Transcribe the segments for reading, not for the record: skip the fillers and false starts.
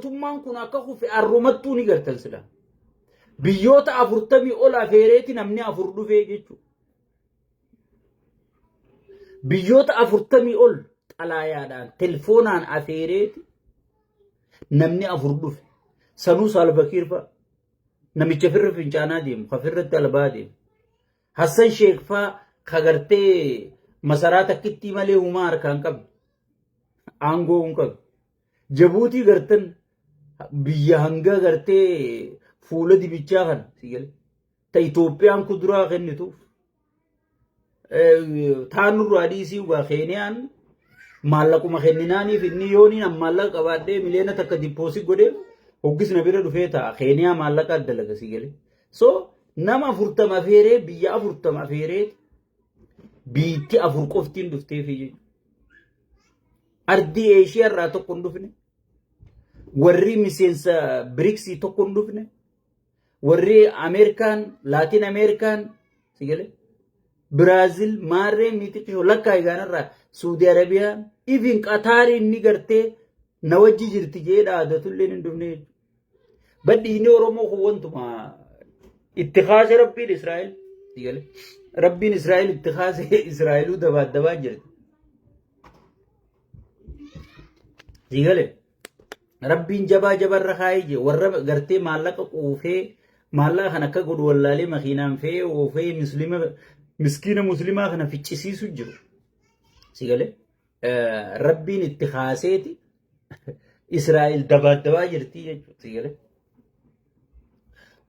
mootummaan kun akka kufe arrumattuu ni gartan sila. Biyyoota 40 ol afeereeti namni 4 dhufee jechuudha. Biyyoota 40 ol xalaayaadhaan telefoonaan afeereeti namni 4 dhufe. Sanuu Saalvakiir fa'a namicha firra fincaanaa deemu kafirratti albaa deemu. Hassan Sheekh fa'a kagartee masaraa takkitti malee humaa harkaan qabu. Aangoo hin qabu. Jabuutii gartan biyya hanga gartee fuula dibichaa kana sigale. Ta Itoophiyaan kuduraa kennituuf. Taanurraa dhiisii ugaa Keeniyaan maallaquma kenninaaniif inni yooniin maallaqa qabaadhee miliyoona takka dippoosi godhee hoggisna bira dhufee ta'a. Keeniyaa maallaqa adda laga sigale. So nama 40 afeeree biyya 40 afeeree biitti 4 qoftiin dhufteef jechuudha. Ardii Eeshiyaa irraa tokko hin dhufne. Warri miseensa BRICS tokko hin dhufne. Warri Ameerikaan, Laatiin Ameerikaan sigale. Biraazil maarreen mitiqishoo lakkaa egaanarraa Suudi Arabiyaa even Qataari inni gartee na wajji jirti jedha adatullee hin dhufne. Baddi inni Oromoo kun wantuma ittikhaasa Rabbiin Israa'el sigale. Rabbiin Israa'el ittikhaasa Israa'eluu dabaadabaa jirti. Sigale. Rabbiin jabaa jabarra kaayee je warra gartee maallaqa quufee maallaqa kana akka godhu wallaalee makiinaan fe'ee oofee miskiina muslimaa kana ficcisiisu jiru. Sigale. Rabbiin itti kaaseeti Israa'el dabaadabaa jirti jechuudha. Sigale.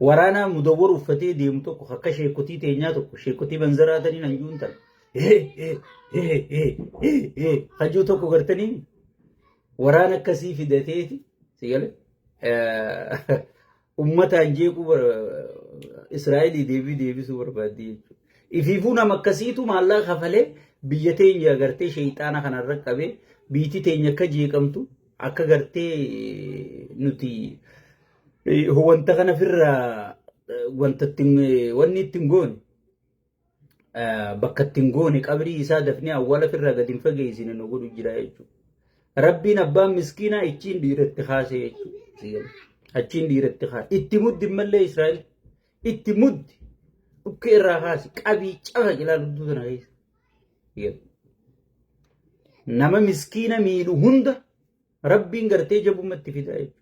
Waraana mudawwar uffatee deemu tokko akka sheekotii teenyaa tokko sheekotii banzaraatanii nan juun tan. Hajuu tokko gartanii waraana akkasii fidateeti sigale ummataan jeequu Israa'elii deebisuu barbaaddi jechuudha. Ifiifuu nama akkasiitu maallaqa kafalee biyya teenya gartee sheeyxaana kanarra qabee biitii teenya akka jeeqamtu akka gartee nuti wanta kana firraa wanni ittiin goone bakka ittiin goone qabrii isaa dafnee awwaala firraa gadi hin fageessine nu godhu jira jechuudha. Rabbiin abbaan miskiinaa ichiin dhiiratti kaasee jechuudha. Achiin dhiiratti kaasee itti muddi mallee Israa'el itti muddi dhukkee irraa kaase qabii cafa ilaa ludduu sana keessa. Nama miskiina miidhu hunda Rabbiin gartee jabumatti fidaa jechuudha.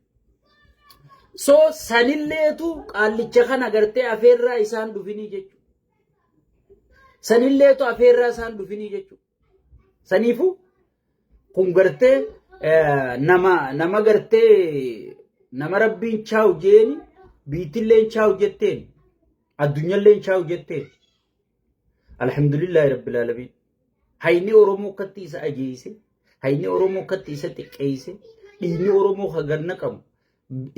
So sanilleetu qaallicha kana gartee afeerraa isaan dhufinii jechuudha. Sanilleetu afeerraa isaan dhufinii jechuudha. Saniifuu kun gartee nama gartee nama Rabbiin chaawu jeeni biitilleen chaawu jetteen addunyalleen chaawu jetteen alhamdulillahi rabbil alamin. Hayni Oromoo akkatti isa ajeeyse hayni Oromoo akkatti isa xiqqeeyse dhiigni Oromoo haganna qabu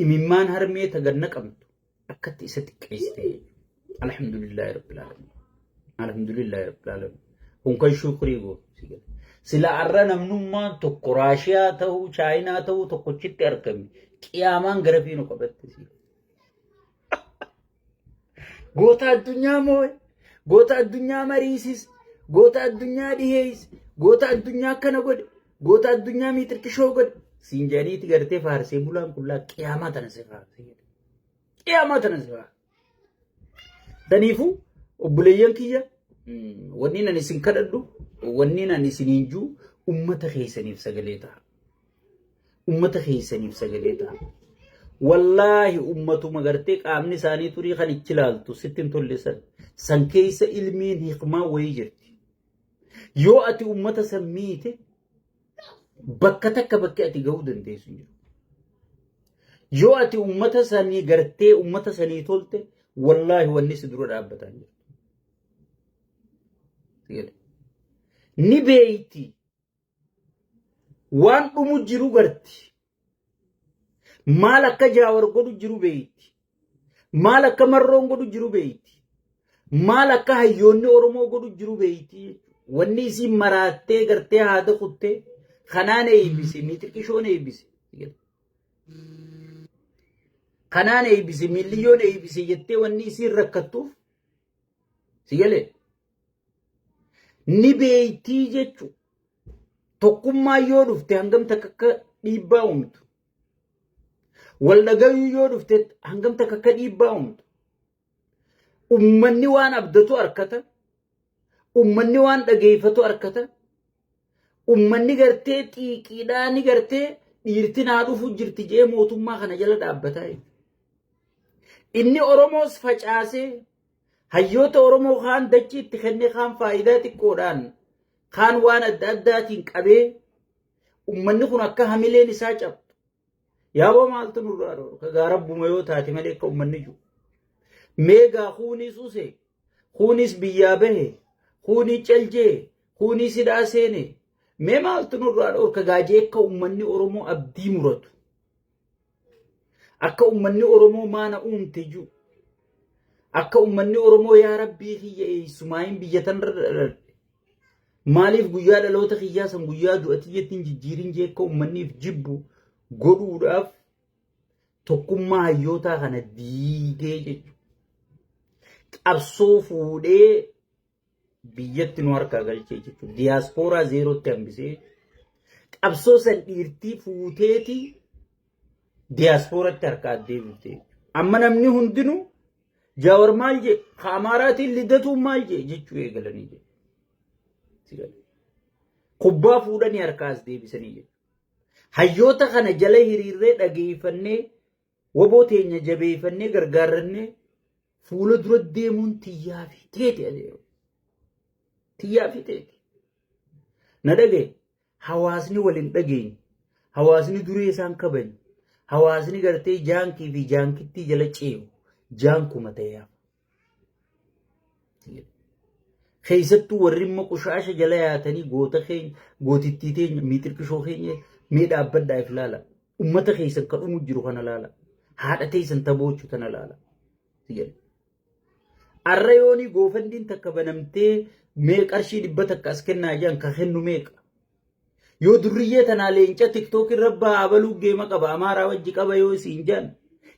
imimmaan harmee taganna qabdu akkatti isa xiqqeeyse alhamdulillahi rabbil alamin. Alhamdulillahi rabbil alamin. Kun kan shukrii go sigale. Sila arra namnummaan tokko Raashiyaa ta'uu Chaayinaa ta'uu tokkochitti argame qiyaamaan gara fiinu qabatte si. Goota addunyaa moo'e goota addunyaa mariisis goota addunyaa dhiheeyis goota addunyaa akkana godhe goota addunyaa miixirqishoo godhe siin jedhaniiti gartee faarsee bulaan qullaa qiyaamaa tana si faarse. Qiyaamaa tana si faarse. Daniifuu obboleeyyan kiyya wanni nan isin kadhadhu wanni nan isin hinjuu ummata keessaniif sagalee ta'a. Ummata keessaniif sagalee ta'a. Wallaahi ummatuma gartee qaamni isaanii turii kan ichi ilaaltu sittin tollesan san keessa ilmiin hiikmaa wayii jirti. Yoo ati ummata san miite bakka takka bakki ati ga'uu dandeessu jiru. Yoo ati ummata sanii gartee ummata sanii tolte wallaahi wanni si dura dhaabbataa jiru. Ni beeyti waan dhumu jiru garti maal akka jaawar godhu jiru beeyti maal akka marroon godhu jiru beeyti maal akka hayyoonni Oromoo godhu jiru beeyti wanni isin maraattee gartee haada kuttee kanaan eebbise miixirqishoon eebbise kanaan eebbise miliyyoon eebbise jettee wanni isin rakkattuuf sigalee ni beeytii jechu tokkummaa yoo dhufte hangam takka dhiibbaa uumtu والنجاي يودفت هنجم تككدي باوند أمني وان أبدتو أركتا أمني وان دقيفتو أركتا أمني قرتي تيكيداني قرتي dhiirtiin haadhuufu jirti jee mootummaa kana jala dhaabbataa inni Oromoos facaasee hayyoota Oromoo kaan dachii itti kennee kaan faayidaa xiqqoodhaan kaan waan adda addaatiin qabee ummanni kun akka hamileen isaa cabtu yaaboo maaltu nurraa dhoorka ka gaarabbuma yoo taate malee akka ummanni jiru meegaa kuunis use kuunis biyyaa bahe kuunis caljee kuunis hidhaa seene mee maaltu nurraa dhoorka gaajee akka ummanni Oromoo abdii muratu akka ummanni Oromoo maana uumte jiru akka ummanni Oromoo yaa rabbii kiyya eessumaayeen biyyatan maaliif guyyaa dhaloota kiyyaa san guyyaa du'atiyyatiin jijjiirin jee akka ummanniif jibbu godhuudhaaf tokkummaa hayyootaa kana diigee jechuudha. Qabsoo fuudhee biyyatti nu harkaa galchee jechuudha. Diyaaspooraa zeerootti hambisee qabsoo san dhiirtii fuuteeti diyaaspooratti harkaa deebifte. Amma namni hundinuu Jaawar maal jee Amaaraatiin Liddatuu maal jee jechuu eegalanii jee. Kubbaa fuudhanii harkaas deebisanii jee. Hayyoota kana jala hiriirree dhageeffannee waboo teenya jabeeffannee gargaarrannee fuula dura deemuun tiyyaa fi teeti adeemu. Tiyyaa fi teeti. Na dhagee hawaasni waliin dhageenye hawaasni duree isaan kabanye hawaasni gartee jaankii fi jaankittii jala ceebu jaankuma ta'eef. Keessattuu warri immoo qushaasha jala yaatanii goota keenya gootittii teenya miixirqishoo keenya mee dhaabbadhaaf ilaala. Ummata keessan kan dhumu jiru kana ilaala. Haadha teessan taboochu kana ilaala. Arra yoonii goofandiin takka banamtee mee qarshii 100 takka as kennaa jiran ka kennu meeqa. Yoo durriyyee tanaa leenca TikTok irra baabaluu geema qaba Amaaraa wajji qaba yoo isiin jaan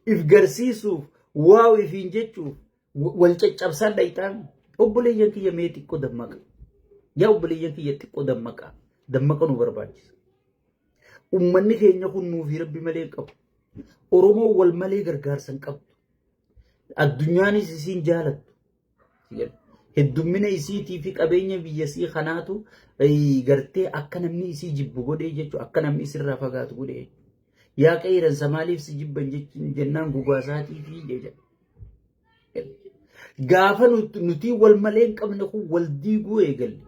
if garsiisuuf waaw ifiin jechuuf wal caccabsaan dhayitaan. Obboleeyyan kiyya mee xiqqoo dammaqa. Yaa obboleeyyan kiyya xiqqoo dammaqa. Dammaqa nu barbaachisa. Ummanni keenya kun nuufi rabbi malee qabu. Oromoo wal malee gargaarsan qabdu. Addunyaanis isiin jaalattu. Heddummina isiitii fi qabeenya biyyasii kanaatu gartee akka namni isii jibbu godhee jechuudha. Akka namni isirraa fagaatu godhee. Yaa qeeran samaaliif si jibban jechuun jennaan gugaasaatii fi jecha. Gaafa nuti wal malee hin qabne kun wal diiguu eegalle.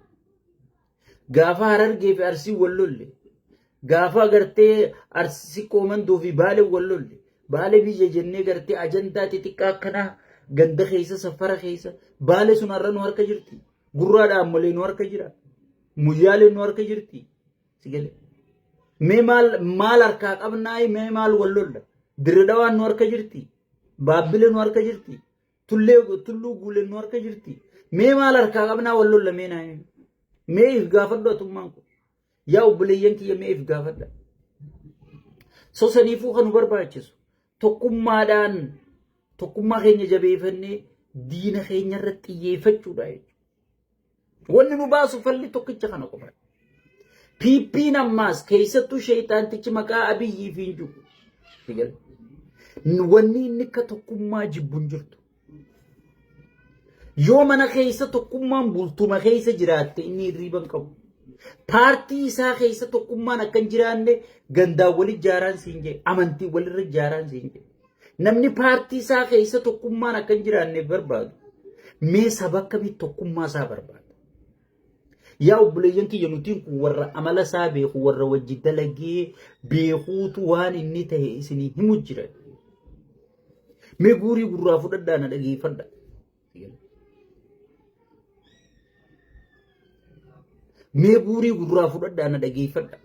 Gaafa Harargee fi Arsii wal lolle. Gaafa gartee Arsii Qoomandoo fi Baalee wal lolle. Baalee biyya jennee gartee ajandaa xixiqqaa akkanaa ganda keessa safara keessa Baalee sun har'a nu harka jirti. Gurraadhaan malee nu harka jira. Muyyaalee nu harka jirti. Mee maal harkaa qabnaa mee maal wal lolla. Dirredawaan nu harka jirti. Baabbilee nu harka jirti. Tulluu guuleen nu harka jirti. Mee maal harkaa qabnaa wal lolla mee naa mee if gaafadhu atummaan kun. Yaa obboleeyyan kiyya mee if gaafadha. Sosaniifuu kan nu barbaachisu tokkummaadhaan tokkummaa keenya jabeeffannee diina keenya irratti xiyyeeffachuudha jechuudha. Wanni nu baasu falli tokkicha kana qofa. Piippiin ammaas keessattuu sheexaantichi maqaa Abiyyi fi jiru. Wanni inni akka tokkummaa jibbuun jirtu. Yoo mana keessa tokkummaan bultuma keessa jiraatte inni hirriiban qabu. Paartii isaa keessa tokkummaan akka hin jiraanne gandaan wal ijaaraan siin jee amantii walirra ijaaraan siin jee. Namni paartii isaa keessa tokkummaan akka hin jiraanne barbaadu. Mee saba akkamii tokkummaa isaa barbaada. Yaa obboleeyyan kiyya nutiin kun warra amala isaa beeku warra wajji dalagee beekuutu waan inni ta'e isinii himu jira. Mee guurii gurraa fudhadhaa na dhageeffadha. Mee guurii gurraa fudhadhaa na dhageeffadha.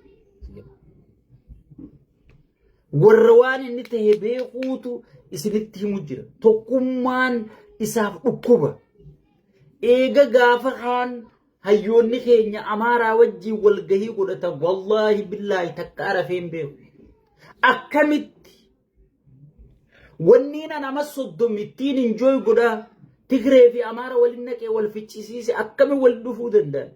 Warra waan inni ta'e beekuutu isinitti himu jira. Tokkummaan isaaf dhukkuba. Eega gaafa kaan hayyoonni keenya Amaaraa wajjin walgahii godhatan wallaahi billaahi takka arafeen beeku. Akkamitti wanni nama soddomittiin enjoy godhaa Tigree fi Amaaraa waliin naqee wal ficcisiise akkami wal dhufuu danda'an.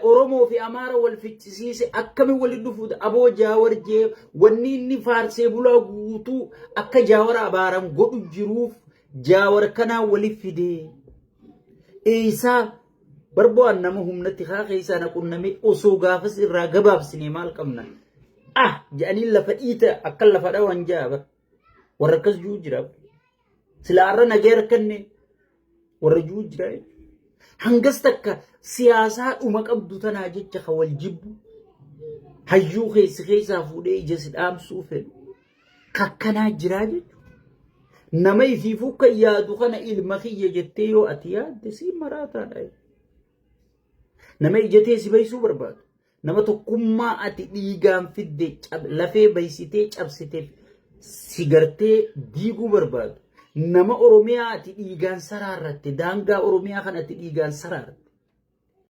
Oromoo fi Amaara wal ficcisiise akkami walitti dhufuudha aboo Jaawar jee wanni inni faarsee bulaa guutuu akka Jaawar abaaram godhu jiruuf Jaawar kanaa waliif fidee isaa barbaad nama humnatti haa keessaa naqunname osoo gaafas irraa gabaabsine maal qabna jedhanii lafa dhiita akka lafa dhawan jaaba warra akkas juu jira sila arra nageer kanne warra juu jira hangas takka siyaasaa dhuma qabdu tanaa jecha wal jibbu hayyuu keessaa fuudhee ija si dhaamsuu fedhu kakkanaa jiraa jechuudha. Nama ifiifuu kan yaadu kana ilma kiyya jettee yoo ati yaadde si maraataadha. Nama ijatee si baysuu barbaadu. Nama tokkummaa ati dhiigaan fidde lafee baysitee cabsitee si gartee diiguu barbaadu. Nama Oromiyaa ati dhiigaan saraarratte daangaa Oromiyaa kan ati dhiigaan saraarratte.